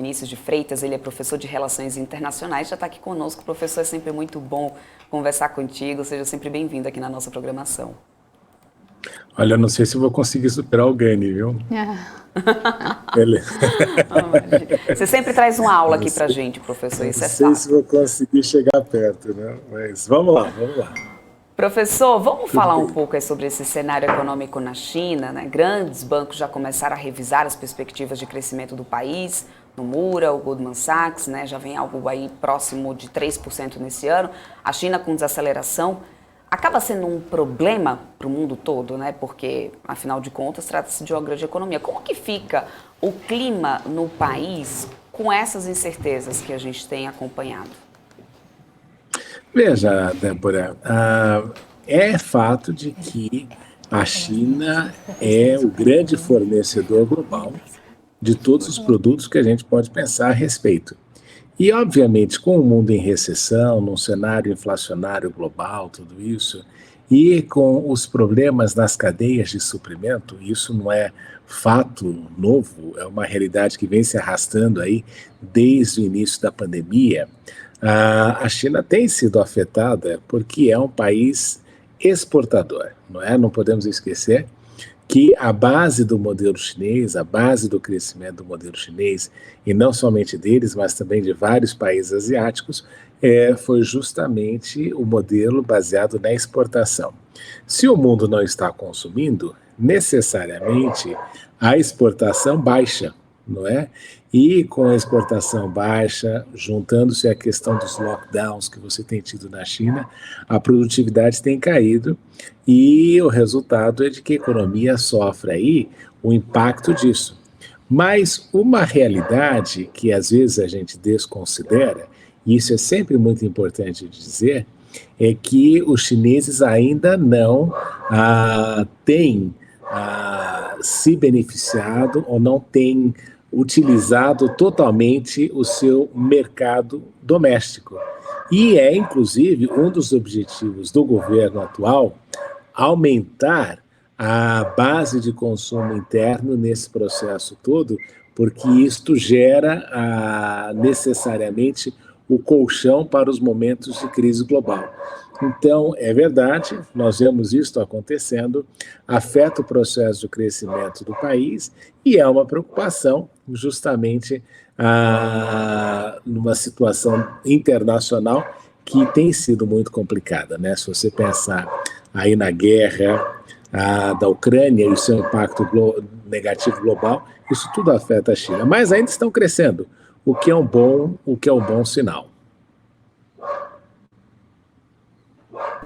Vinícius de Freitas, ele é professor de Relações Internacionais, já está aqui conosco. Professor, é sempre muito bom conversar contigo, seja sempre bem-vindo aqui na nossa programação. Olha, eu não sei se eu vou conseguir superar o Gani, viu? Ele, Você sempre traz uma aula não aqui pra sei, gente, professor, não isso é sei se fato. vou conseguir chegar perto, né? Mas vamos lá, vamos lá. Professor, vamos Tudo falar um bem. pouco aí sobre esse cenário econômico na China, né? Grandes bancos já começaram a revisar as perspectivas de crescimento do país, Nomura, o Goldman Sachs, né? Já vem algo aí próximo de 3% nesse ano. A China com desaceleração acaba sendo um problema para o mundo todo, né? Porque, afinal de contas, trata-se de uma grande economia. Como que fica o clima no país com essas incertezas que a gente tem acompanhado? Veja, Débora, é fato de que a China é o grande fornecedor global de todos os produtos que a gente pode pensar a respeito. E, obviamente, com o mundo em recessão, num cenário inflacionário global, tudo isso, e com os problemas nas cadeias de suprimento, isso não é fato novo, é uma realidade que vem se arrastando aí desde o início da pandemia. A China tem sido afetada porque é um país exportador, não é? Não podemos esquecer que a base do modelo chinês, a base do crescimento do modelo chinês, e não somente deles, mas também de vários países asiáticos, foi justamente o modelo baseado na exportação. Se o mundo não está consumindo, necessariamente a exportação baixa, não é? E com a exportação baixa, juntando-se à questão dos lockdowns que você tem tido na China, a produtividade tem caído e o resultado é de que a economia sofre aí o impacto disso. Mas uma realidade que às vezes a gente desconsidera, e isso é sempre muito importante dizer, é que os chineses ainda não têm se beneficiado ou não têm utilizado totalmente o seu mercado doméstico. E é, inclusive, um dos objetivos do governo atual aumentar a base de consumo interno nesse processo todo, porque isto gera necessariamente o colchão para os momentos de crise global. Então, é verdade, nós vemos isso acontecendo, afeta o processo de crescimento do país e é uma preocupação justamente numa situação internacional que tem sido muito complicada, né? Se você pensar aí na guerra da Ucrânia e o seu impacto negativo global, isso tudo afeta a China. Mas ainda estão crescendo, o que é um bom sinal.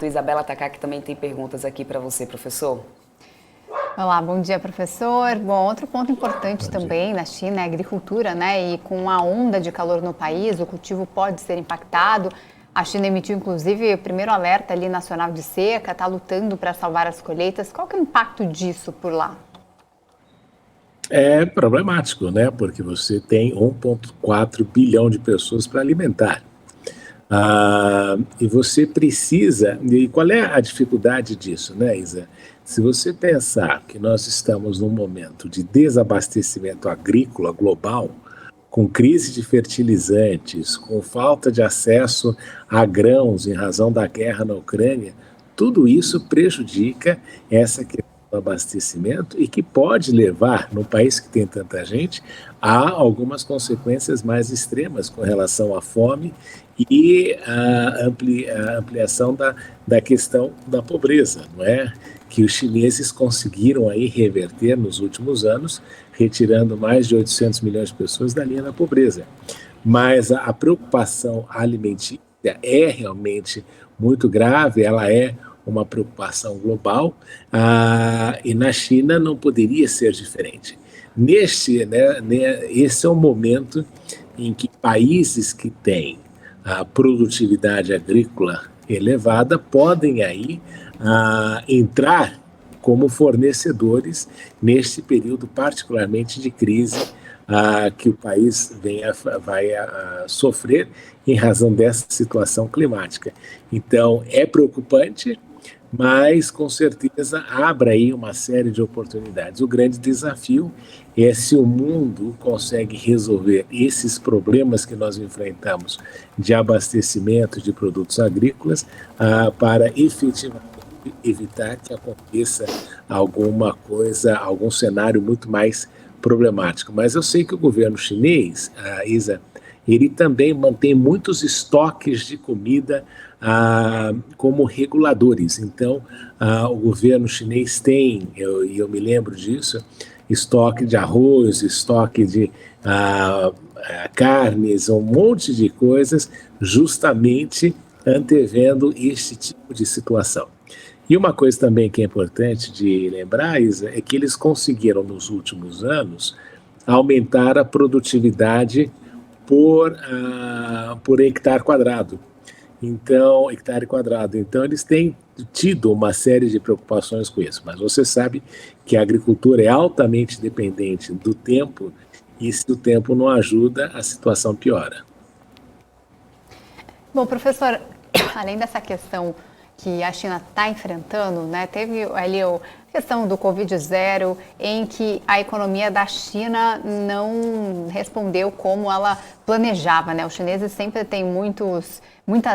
A Isabela Takaki que também tem perguntas aqui para você, professor. Olá, bom dia, professor. Bom, outro ponto importante também na China é a agricultura, né? E com a onda de calor no país, o cultivo pode ser impactado. A China emitiu, inclusive, o primeiro alerta ali nacional de seca, está lutando para salvar as colheitas. Qual que é o impacto disso por lá? É problemático, né? Porque você tem 1,4 bilhão de pessoas para alimentar. E você precisa. E qual é a dificuldade disso, né, Isa? Se você pensar que nós estamos num momento de desabastecimento agrícola global, com crise de fertilizantes, com falta de acesso a grãos em razão da guerra na Ucrânia, tudo isso prejudica essa questão do abastecimento e que pode levar, num país que tem tanta gente, a algumas consequências mais extremas com relação à fome e a ampliação da questão da pobreza, não é? Que os chineses conseguiram aí reverter nos últimos anos, retirando mais de 800 milhões de pessoas da linha da pobreza. Mas a preocupação alimentícia é realmente muito grave, ela é uma preocupação global, e na China não poderia ser diferente. Esse é o momento em que países que têm a produtividade agrícola elevada podem aí entrar como fornecedores neste período particularmente de crise que o país vai sofrer em razão dessa situação climática. Então, é preocupante, mas com certeza abre aí uma série de oportunidades. O grande desafio é se o mundo consegue resolver esses problemas que nós enfrentamos de abastecimento de produtos agrícolas para efetivamente evitar que aconteça alguma coisa, algum cenário muito mais problemático. Mas eu sei que o governo chinês, Isa, ele também mantém muitos estoques de comida como reguladores. Então, o governo chinês tem, e eu me lembro disso, estoque de arroz, estoque de carnes, um monte de coisas, justamente antevendo este tipo de situação. E uma coisa também que é importante de lembrar, Isa, é que eles conseguiram, nos últimos anos, aumentar a produtividade por hectare quadrado. Então, eles têm tido uma série de preocupações com isso, mas você sabe que a agricultura é altamente dependente do tempo, e se o tempo não ajuda, a situação piora. Bom, professor, além dessa questão que a China está enfrentando, né, teve ali a questão do Covid-0, em que a economia da China não respondeu como ela planejava, né? Os chineses sempre têm muitas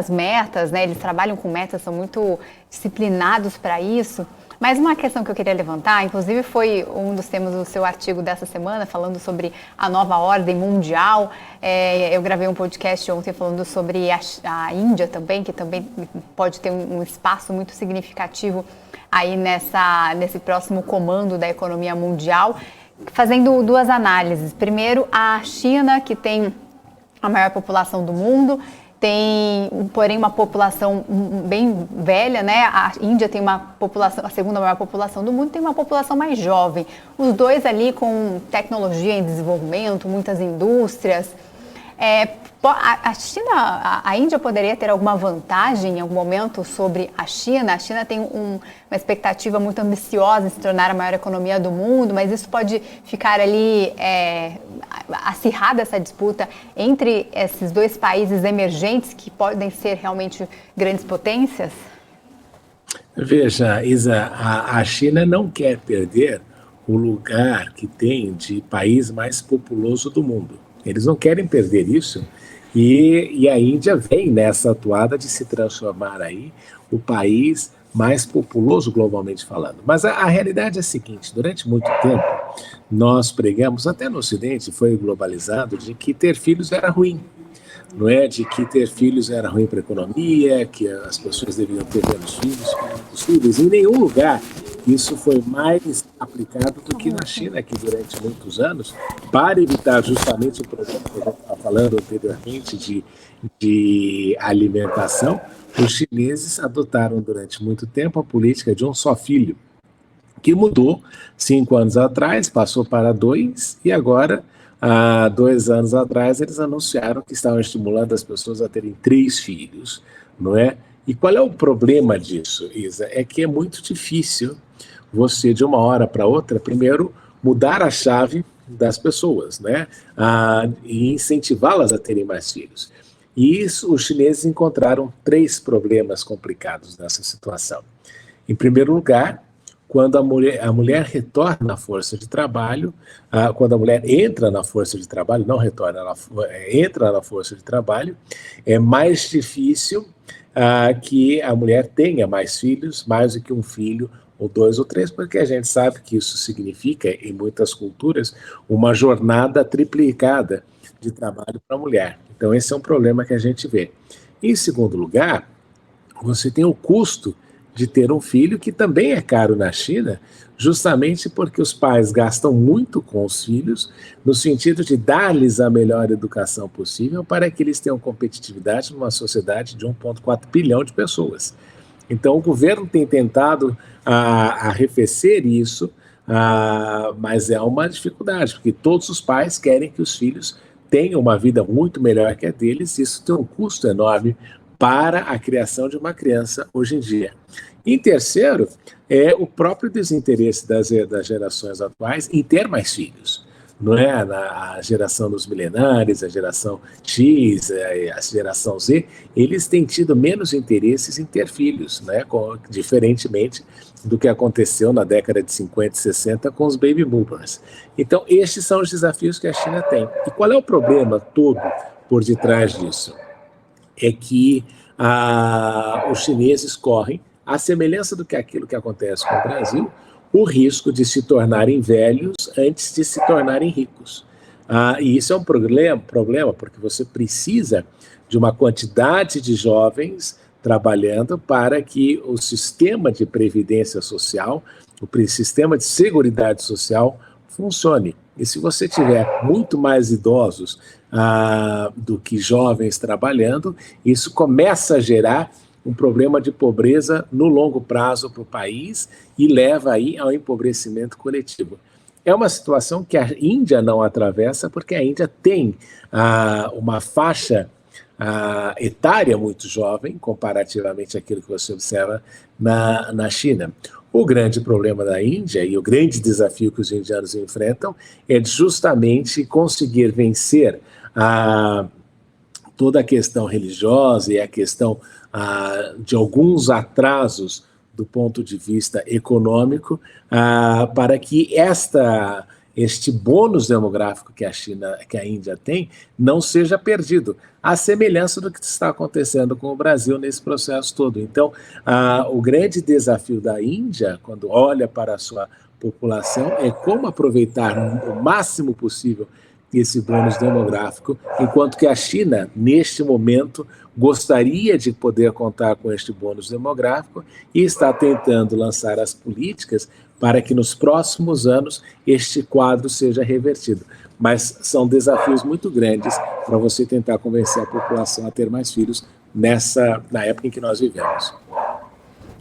metas, né? Eles trabalham com metas, são muito disciplinados para isso. Mas uma questão que eu queria levantar, inclusive foi um dos temas do seu artigo dessa semana, falando sobre a nova ordem mundial. Eu gravei um podcast ontem falando sobre a Índia também, que também pode ter um espaço muito significativo aí nesse próximo comando da economia mundial, fazendo duas análises. Primeiro, a China, que tem a maior população do mundo, tem, porém, uma população bem velha, né? A Índia tem uma população, a segunda maior população do mundo, tem uma população mais jovem. Os dois ali com tecnologia em desenvolvimento, muitas indústrias. A China, a Índia poderia ter alguma vantagem em algum momento sobre a China? A China tem uma expectativa muito ambiciosa em se tornar a maior economia do mundo, mas isso pode ficar ali acirrada, essa disputa entre esses dois países emergentes que podem ser realmente grandes potências? Veja, Isa, a China não quer perder o lugar que tem de país mais populoso do mundo. Eles não querem perder isso, e a Índia vem nessa atuada de se transformar aí o país mais populoso globalmente falando. Mas a realidade é a seguinte: durante muito tempo nós pregamos, até no Ocidente foi globalizado, de que ter filhos era ruim. Não é de que ter filhos era ruim para a economia, que as pessoas deviam ter menos filhos possíveis. Em nenhum lugar isso foi mais aplicado do que na China, que durante muitos anos, para evitar justamente o problema que a gente estava falando anteriormente de alimentação, os chineses adotaram durante muito tempo a política de um só filho, que mudou 5 anos atrás, passou para 2, e agora, há 2 anos atrás, eles anunciaram que estavam estimulando as pessoas a terem 3 filhos, não é? E qual é o problema disso, Isa? É que é muito difícil você, de uma hora para outra, primeiro, mudar a chave das pessoas, né? E incentivá-las a terem mais filhos. E isso, os chineses encontraram 3 problemas complicados nessa situação. Em primeiro lugar, quando a mulher retorna à força de trabalho, quando a mulher entra na força de trabalho, não retorna, ela entra na força de trabalho, é mais difícil que a mulher tenha mais filhos, mais do que um filho, ou 2 ou 3, porque a gente sabe que isso significa, em muitas culturas, uma jornada triplicada de trabalho para a mulher. Então, esse é um problema que a gente vê. Em segundo lugar, você tem o custo de ter um filho, que também é caro na China, justamente porque os pais gastam muito com os filhos, no sentido de dar-lhes a melhor educação possível para que eles tenham competitividade numa sociedade de 1,4 bilhão de pessoas. Então, o governo tem tentado arrefecer isso, mas é uma dificuldade, porque todos os pais querem que os filhos tenham uma vida muito melhor que a deles, e isso tem um custo enorme para a criação de uma criança hoje em dia. Em terceiro, é o próprio desinteresse das gerações atuais em ter mais filhos. não é? A geração dos milenares, a geração X, a geração Z, eles têm tido menos interesses em ter filhos, né? Diferentemente do que aconteceu na década de 50 e 60 com os baby boomers. Então, estes são os desafios que a China tem. E qual é o problema todo por detrás disso? É que os chineses correm, à semelhança do que aquilo que acontece com o Brasil, o risco de se tornarem velhos antes de se tornarem ricos. E isso é um problema, porque você precisa de uma quantidade de jovens trabalhando para que o sistema de previdência social, o sistema de seguridade social funcione. E se você tiver muito mais idosos do que jovens trabalhando, isso começa a gerar um problema de pobreza no longo prazo para o país e leva aí ao empobrecimento coletivo. É uma situação que a Índia não atravessa, porque a Índia tem uma faixa etária muito jovem, comparativamente àquilo que você observa na China. O grande problema da Índia e o grande desafio que os indianos enfrentam é justamente conseguir vencer toda a questão religiosa e a questão de alguns atrasos do ponto de vista econômico, para que este bônus demográfico que a Índia tem, não seja perdido, à semelhança do que está acontecendo com o Brasil nesse processo todo. Então, o grande desafio da Índia, quando olha para a sua população, é como aproveitar o máximo possível esse bônus demográfico, enquanto que a China, neste momento, gostaria de poder contar com este bônus demográfico e está tentando lançar as políticas para que nos próximos anos este quadro seja revertido. Mas são desafios muito grandes para você tentar convencer a população a ter mais filhos na época em que nós vivemos.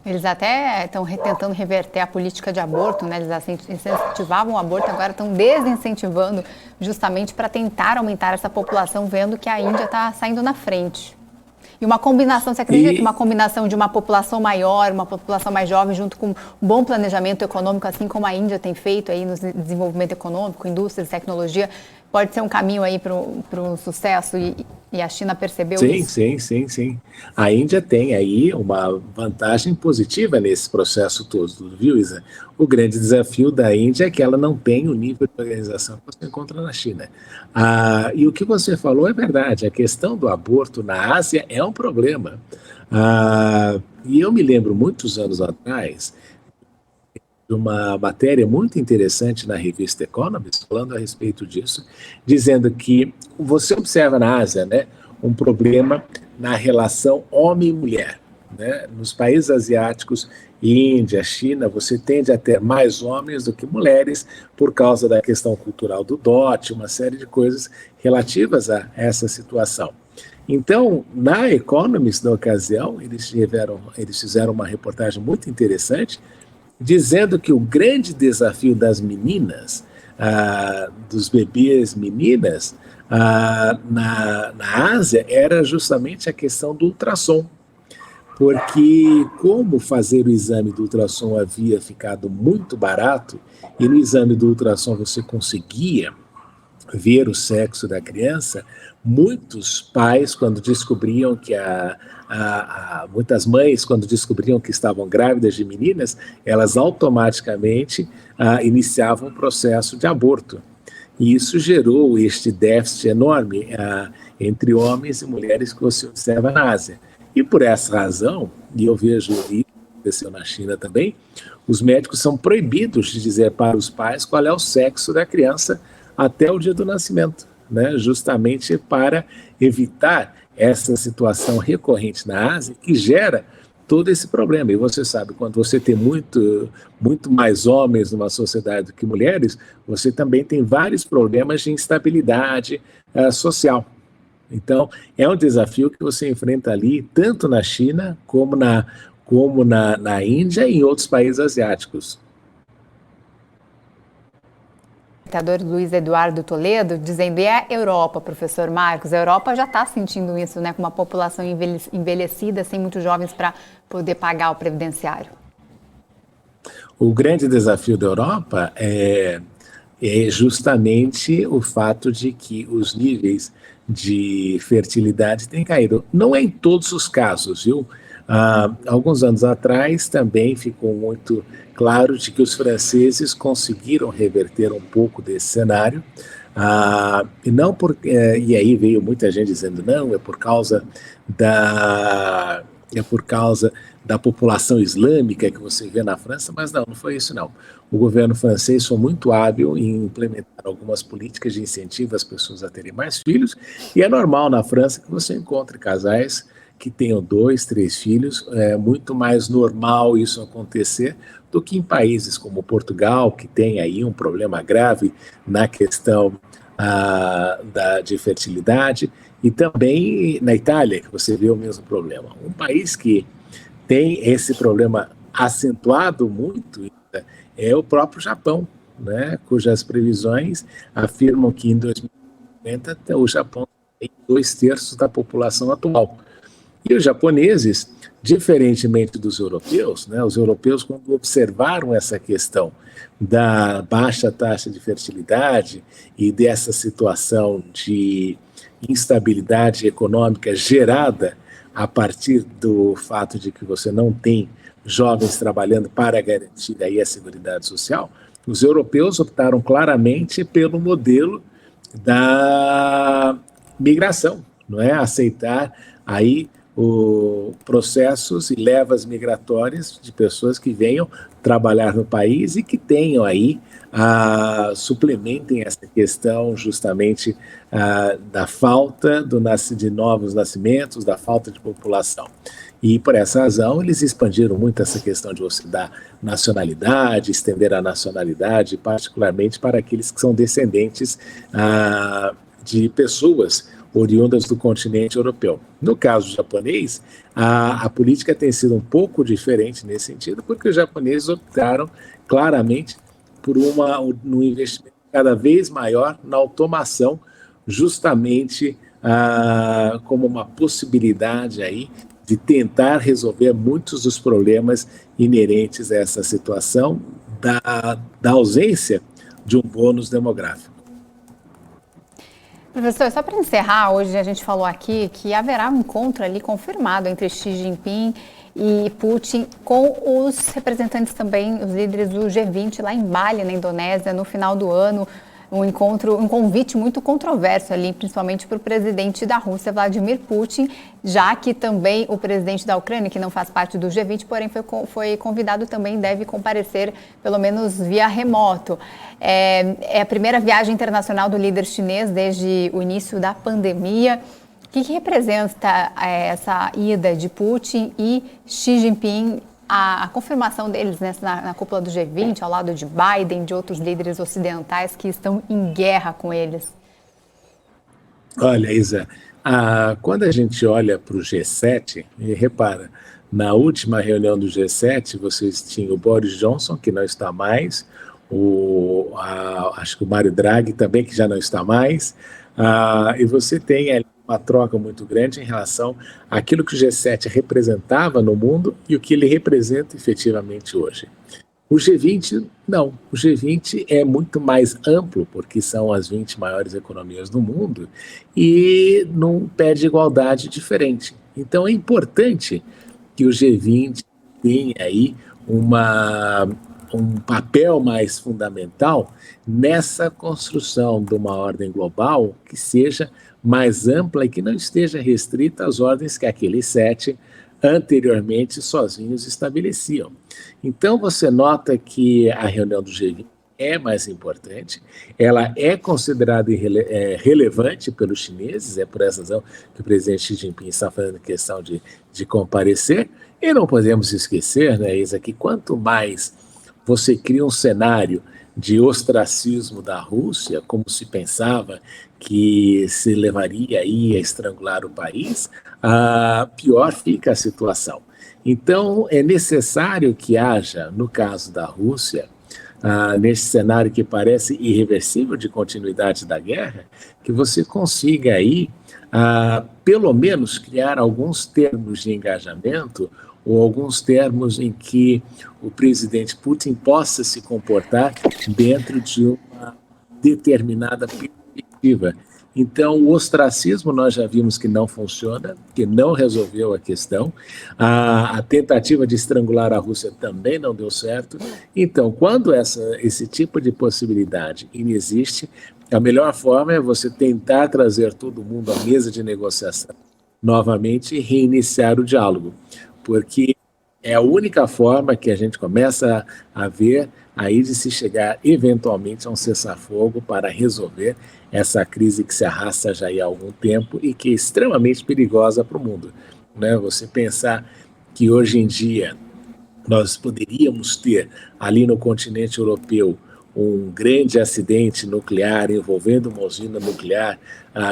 Eles até estão tentando reverter a política de aborto, né? Eles incentivavam o aborto, agora estão desincentivando justamente para tentar aumentar essa população, vendo que a Índia está saindo na frente. E uma combinação, você acredita que uma combinação de uma população maior, uma população mais jovem, junto com um bom planejamento econômico, assim como a Índia tem feito aí no desenvolvimento econômico, indústrias, tecnologia, pode ser um caminho aí para o sucesso e a China percebeu isso? Sim. A Índia tem aí uma vantagem positiva nesse processo todo, viu, Isa? O grande desafio da Índia é que ela não tem o nível de organização que você encontra na China. E o que você falou é verdade, a questão do aborto na Ásia é um problema. E eu me lembro, muitos anos atrás, de uma matéria muito interessante na revista Economist, falando a respeito disso, dizendo que você observa na Ásia, né, um problema na relação homem e mulher. Né? Nos países asiáticos, Índia, China, você tende a ter mais homens do que mulheres por causa da questão cultural do dote, uma série de coisas relativas a essa situação. Então, na Economist, na ocasião, eles fizeram uma reportagem muito interessante, dizendo que o grande desafio das meninas, dos bebês meninas, na Ásia, era justamente a questão do ultrassom. Porque como fazer o exame do ultrassom havia ficado muito barato, e no exame do ultrassom você conseguia ver o sexo da criança, muitos pais, quando descobriam que muitas mães, quando descobriam que estavam grávidas de meninas, elas automaticamente iniciavam o processo de aborto. E isso gerou este déficit enorme entre homens e mulheres que você observa na Ásia. E por essa razão, e eu vejo isso aconteceu na China também, os médicos são proibidos de dizer para os pais qual é o sexo da criança até o dia do nascimento, né? Justamente para evitar essa situação recorrente na Ásia que gera todo esse problema. E você sabe, quando você tem muito mais homens numa sociedade do que mulheres, você também tem vários problemas de instabilidade social. Então, é um desafio que você enfrenta ali, tanto na China como na Índia e em outros países asiáticos. O ditador Luiz Eduardo Toledo dizendo, e a Europa, professor Marcos? A Europa já está sentindo isso, né, com uma população envelhecida, sem muitos jovens para poder pagar o previdenciário. O grande desafio da Europa é é justamente o fato de que os níveis de fertilidade têm caído. Não é em todos os casos, viu? Alguns anos atrás também ficou muito claro de que os franceses conseguiram reverter um pouco desse cenário, e não e aí veio muita gente dizendo não, é por causa da população islâmica que você vê na França, mas não foi isso não. O governo francês foi muito hábil em implementar algumas políticas de incentivo às pessoas a terem mais filhos, e é normal na França que você encontre casais que tenham 2, 3 filhos, é muito mais normal isso acontecer do que em países como Portugal, que tem aí um problema grave na questão de fertilidade, e também na Itália, que você vê o mesmo problema. Um país que tem esse problema acentuado muito é o próprio Japão, né, cujas previsões afirmam que em 2050 o Japão tem 2/3 da população atual. E os japoneses, diferentemente dos europeus, né, os europeus, quando observaram essa questão da baixa taxa de fertilidade e dessa situação de instabilidade econômica gerada a partir do fato de que você não tem jovens trabalhando para garantir aí a seguridade social, os europeus optaram claramente pelo modelo da migração, não é? Aceitar aí processos e levas migratórias de pessoas que venham trabalhar no país e que tenham aí, suplementem essa questão justamente da falta de novos nascimentos, da falta de população. E por essa razão eles expandiram muito essa questão de você dar nacionalidade, estender a nacionalidade, particularmente para aqueles que são descendentes de pessoas oriundas do continente europeu. No caso japonês, a política tem sido um pouco diferente nesse sentido, porque os japoneses optaram claramente por um investimento cada vez maior na automação, justamente como uma possibilidade aí de tentar resolver muitos dos problemas inerentes a essa situação da ausência de um bônus demográfico. Professor, só para encerrar, hoje a gente falou aqui que haverá um encontro ali confirmado entre Xi Jinping e Putin com os representantes também, os líderes do G20 lá em Bali, na Indonésia, no final do ano. Um convite muito controverso ali, principalmente para o presidente da Rússia, Vladimir Putin, já que também o presidente da Ucrânia, que não faz parte do G20, porém foi convidado também, deve comparecer pelo menos via remoto. É a primeira viagem internacional do líder chinês desde o início da pandemia. O que representa essa ida de Putin e Xi Jinping, a confirmação deles na cúpula do G20, ao lado de Biden, de outros líderes ocidentais que estão em guerra com eles? Olha, Isa, quando a gente olha para o G7, e repara, na última reunião do G7, vocês tinham o Boris Johnson, que não está mais, acho que o Mário Draghi também, que já não está mais, e você tem ali uma troca muito grande em relação àquilo que o G7 representava no mundo e o que ele representa efetivamente hoje. O G20, não. O G20 é muito mais amplo, porque são as 20 maiores economias do mundo, e num pé de igualdade diferente. Então é importante que o G20 tenha aí um papel mais fundamental nessa construção de uma ordem global que seja mais ampla e que não esteja restrita às ordens que aqueles 7 anteriormente sozinhos estabeleciam. Então você nota que a reunião do G20 é mais importante, ela é considerada relevante pelos chineses, é por essa razão que o presidente Xi Jinping está fazendo questão de comparecer, e não podemos esquecer, né, Isa, que quanto mais você cria um cenário de ostracismo da Rússia, como se pensava que se levaria aí a estrangular o país, pior fica a situação. Então, é necessário que haja, no caso da Rússia, nesse cenário que parece irreversível de continuidade da guerra, que você consiga aí, pelo menos, criar alguns termos de engajamento ou alguns termos em que o presidente Putin possa se comportar dentro de uma determinada perspectiva. Então, o ostracismo nós já vimos que não funciona, que não resolveu a questão. A tentativa de estrangular a Rússia também não deu certo. Então, quando esse tipo de possibilidade inexiste, a melhor forma é você tentar trazer todo mundo à mesa de negociação novamente e reiniciar o diálogo, porque é a única forma que a gente começa a ver aí de se chegar eventualmente a um cessar-fogo para resolver essa crise que se arrasta já há algum tempo e que é extremamente perigosa para o mundo, né? Você pensar que hoje em dia nós poderíamos ter ali no continente europeu um grande acidente nuclear envolvendo uma usina nuclear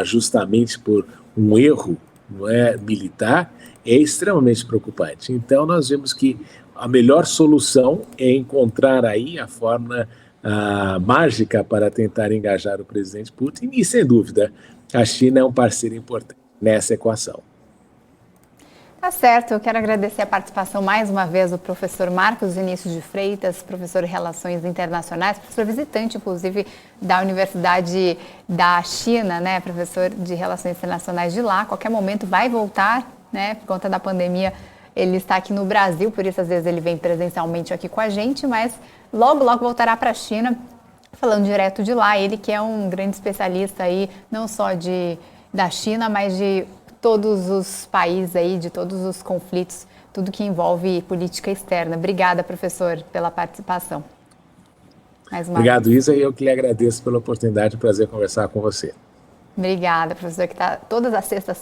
justamente por um erro, não é, militar, é extremamente preocupante. Então nós vemos que a melhor solução é encontrar aí a forma mágica para tentar engajar o presidente Putin e, sem dúvida, a China é um parceiro importante nessa equação. Tá certo, eu quero agradecer a participação mais uma vez do professor Marcos Vinícius de Freitas, professor de Relações Internacionais, professor visitante, inclusive, da Universidade da China, né, professor de Relações Internacionais de lá. A qualquer momento vai voltar, né, por conta da pandemia. Ele está aqui no Brasil, por isso às vezes ele vem presencialmente aqui com a gente, mas logo, logo voltará para a China, falando direto de lá. Ele que é um grande especialista aí, não só da China, mas de todos os países aí, de todos os conflitos, tudo que envolve política externa. Obrigada, professor, pela participação. Obrigado, Isa, e eu que lhe agradeço pela oportunidade, prazer conversar com você. Obrigada, professor, que está todas as sextas